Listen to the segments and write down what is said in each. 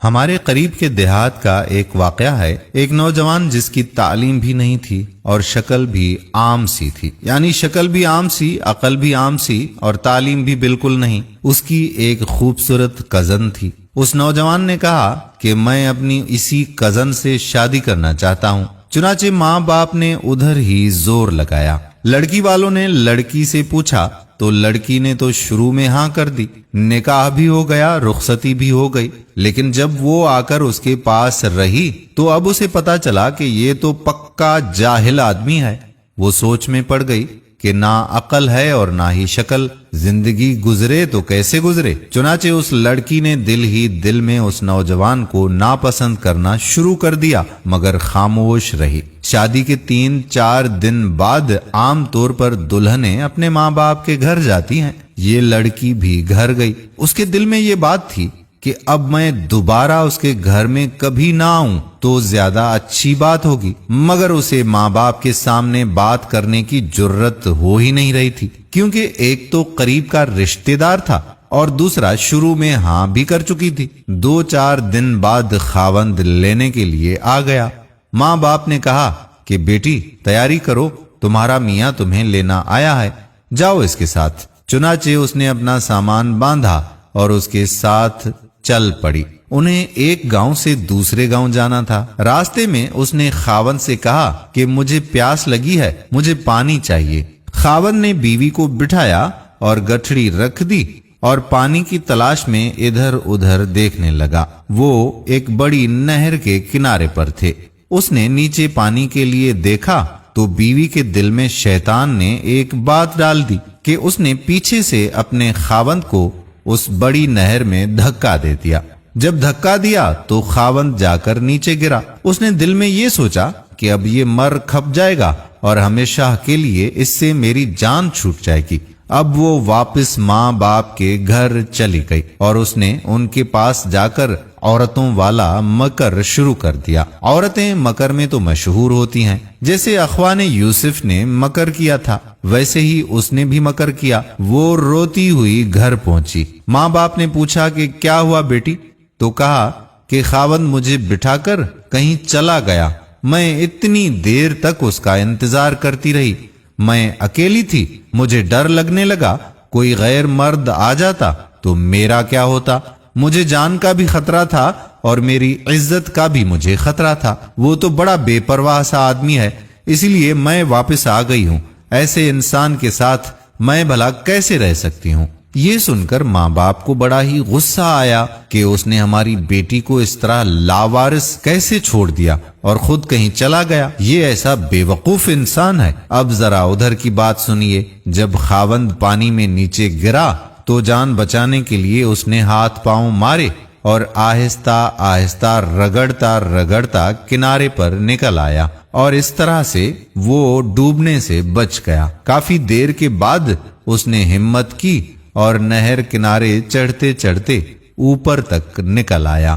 ہمارے قریب کے دیہات کا ایک واقعہ ہے۔ ایک نوجوان جس کی تعلیم بھی نہیں تھی اور شکل بھی عام سی تھی، یعنی شکل بھی عام سی، عقل بھی عام سی اور تعلیم بھی بالکل نہیں۔ اس کی ایک خوبصورت کزن تھی۔ اس نوجوان نے کہا کہ میں اپنی اسی کزن سے شادی کرنا چاہتا ہوں۔ چنانچہ ماں باپ نے ادھر ہی زور لگایا۔ لڑکی والوں نے لڑکی سے پوچھا تو لڑکی نے تو شروع میں ہاں کر دی۔ نکاح بھی ہو گیا، رخصتی بھی ہو گئی، لیکن جب وہ آ کر اس کے پاس رہی تو اب اسے پتا چلا کہ یہ تو پکا جاہل آدمی ہے۔ وہ سوچ میں پڑ گئی کہ نہ عقل ہے اور نہ ہی شکل، زندگی گزرے تو کیسے گزرے۔ چنانچہ اس لڑکی نے دل ہی دل میں اس نوجوان کو ناپسند کرنا شروع کر دیا، مگر خاموش رہی۔ شادی کے 3-4 دن بعد عام طور پر دلہنیں اپنے ماں باپ کے گھر جاتی ہیں۔ یہ لڑکی بھی گھر گئی۔ اس کے دل میں یہ بات تھی کہ اب میں دوبارہ اس کے گھر میں کبھی نہ آؤں تو زیادہ اچھی بات ہوگی، مگر اسے ماں باپ کے سامنے بات کرنے کی جرت ہو ہی نہیں رہی تھی، کیونکہ ایک تو قریب کا رشتہ دار تھا اور دوسرا شروع میں ہاں بھی کر چکی تھی۔ 2-4 دن بعد خاوند لینے کے لیے آ گیا۔ ماں باپ نے کہا کہ بیٹی تیاری کرو، تمہارا میاں تمہیں لینا آیا ہے، جاؤ اس کے ساتھ۔ چنانچہ اس نے اپنا سامان باندھا اور اس کے ساتھ چل پڑی۔ انہیں ایک گاؤں سے دوسرے گاؤں جانا تھا۔ راستے میں اس نے خاوند سے کہا کہ مجھے پیاس لگی ہے، مجھے پانی چاہیے۔ خاوند نے بیوی کو بٹھایا اور گٹھڑی رکھ دی اور پانی کی تلاش میں ادھر ادھر دیکھنے لگا۔ وہ ایک بڑی نہر کے کنارے پر تھے۔ اس نے نیچے پانی کے لیے دیکھا تو بیوی کے دل میں شیطان نے ایک بات ڈال دی کہ اس نے پیچھے سے اپنے خاوند کو اس بڑی نہر میں دھکا دے دیا۔ جب دھکا دیا تو خاوند جا کر نیچے گرا۔ اس نے دل میں یہ سوچا کہ اب یہ مر کھپ جائے گا اور ہمیشہ کے لیے اس سے میری جان چھوٹ جائے گی۔ اب وہ واپس ماں باپ کے گھر چلی گئی اور اس نے ان کے پاس جا کر عورتوں والا مکر شروع کر دیا۔ عورتیں مکر میں تو مشہور ہوتی ہیں، جیسے اخوان یوسف نے مکر کیا تھا ویسے ہی اس نے بھی مکر کیا۔ وہ روتی ہوئی گھر پہنچی۔ ماں باپ نے پوچھا کہ کیا ہوا بیٹی؟ تو کہا کہ خاوند مجھے بٹھا کر کہیں چلا گیا، میں اتنی دیر تک اس کا انتظار کرتی رہی، میں اکیلی تھی، مجھے ڈر لگنے لگا کوئی غیر مرد آ جاتا تو میرا کیا ہوتا، مجھے جان کا بھی خطرہ تھا اور میری عزت کا بھی مجھے خطرہ تھا۔ وہ تو بڑا بے پرواہ سا آدمی ہے، اسی لیے میں واپس آ گئی ہوں، ایسے انسان کے ساتھ میں بھلا کیسے رہ سکتی ہوں۔ یہ سن کر ماں باپ کو بڑا ہی غصہ آیا کہ اس نے ہماری بیٹی کو اس طرح لاوارث کیسے چھوڑ دیا اور خود کہیں چلا گیا، یہ ایسا بے وقوف انسان ہے۔ اب ذرا ادھر کی بات سنیے۔ جب خاوند پانی میں نیچے گرا تو جان بچانے کے لیے اس نے ہاتھ پاؤں مارے اور آہستہ آہستہ رگڑتا رگڑتا کنارے پر نکل آیا اور اس طرح سے وہ ڈوبنے سے بچ گیا۔ کافی دیر کے بعد اس نے ہمت کی اور نہر کنارے چڑھتے چڑھتے اوپر تک نکل آیا۔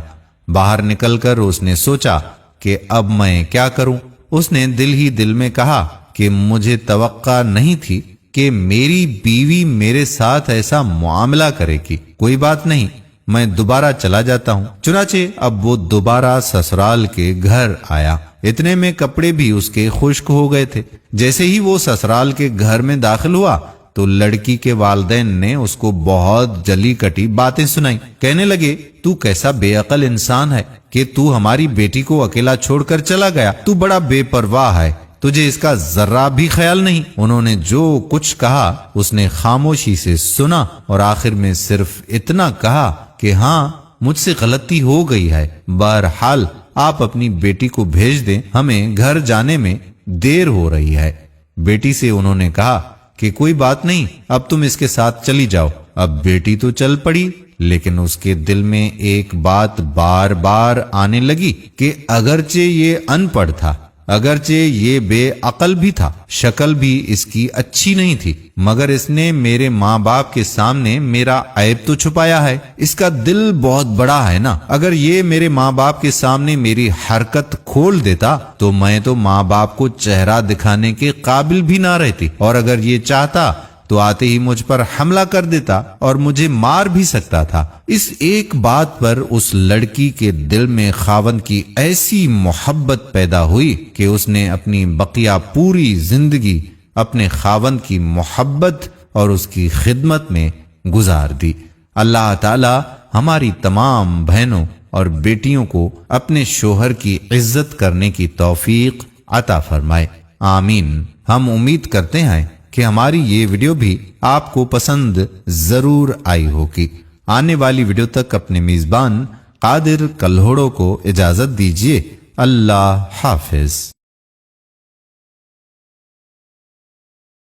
باہر نکل کر اس نے سوچا کہ اب میں کیا کروں۔ اس نے دل ہی دل میں کہا کہ مجھے توقع نہیں تھی کہ میری بیوی میرے ساتھ ایسا معاملہ کرے گی، کوئی بات نہیں، میں دوبارہ چلا جاتا ہوں۔ چنانچہ اب وہ دوبارہ سسرال کے گھر آیا۔ اتنے میں کپڑے بھی اس کے خشک ہو گئے تھے۔ جیسے ہی وہ سسرال کے گھر میں داخل ہوا تو لڑکی کے والدین نے اس کو بہت جلی کٹی باتیں سنائیں۔ کہنے لگے تو کیسا بے عقل انسان ہے کہ تو ہماری بیٹی کو اکیلا چھوڑ کر چلا گیا، تو بڑا بے پرواہ ہے، تجھے اس کا ذرہ بھی خیال نہیں۔ انہوں نے جو کچھ کہا اس نے خاموشی سے سنا اور آخر میں صرف اتنا کہا کہ ہاں مجھ سے غلطی ہو گئی ہے، بہرحال آپ اپنی بیٹی کو بھیج دیں، ہمیں گھر جانے میں دیر ہو رہی ہے۔ بیٹی سے انہوں نے کہا کہ کوئی بات نہیں، اب تم اس کے ساتھ چلی جاؤ۔ اب بیٹی تو چل پڑی، لیکن اس کے دل میں ایک بات بار بار آنے لگی کہ اگرچہ یہ ان پڑھ تھا، اگرچہ یہ بے عقل بھی تھا، شکل بھی اس کی اچھی نہیں تھی، مگر اس نے میرے ماں باپ کے سامنے میرا عیب تو چھپایا ہے۔ اس کا دل بہت بڑا ہے نا، اگر یہ میرے ماں باپ کے سامنے میری حرکت کھول دیتا تو میں تو ماں باپ کو چہرہ دکھانے کے قابل بھی نہ رہتی، اور اگر یہ چاہتا تو آتے ہی مجھ پر حملہ کر دیتا اور مجھے مار بھی سکتا تھا۔ اس ایک بات پر اس لڑکی کے دل میں خاوند کی ایسی محبت پیدا ہوئی کہ اس نے اپنی بقیہ پوری زندگی اپنے خاوند کی محبت اور اس کی خدمت میں گزار دی۔ اللہ تعالی ہماری تمام بہنوں اور بیٹیوں کو اپنے شوہر کی عزت کرنے کی توفیق عطا فرمائے، آمین۔ ہم امید کرتے ہیں کہ ہماری یہ ویڈیو بھی آپ کو پسند ضرور آئی ہوگی۔ آنے والی ویڈیو تک اپنے میزبان قادر کلہوڑو کو اجازت دیجیے۔ اللہ حافظ۔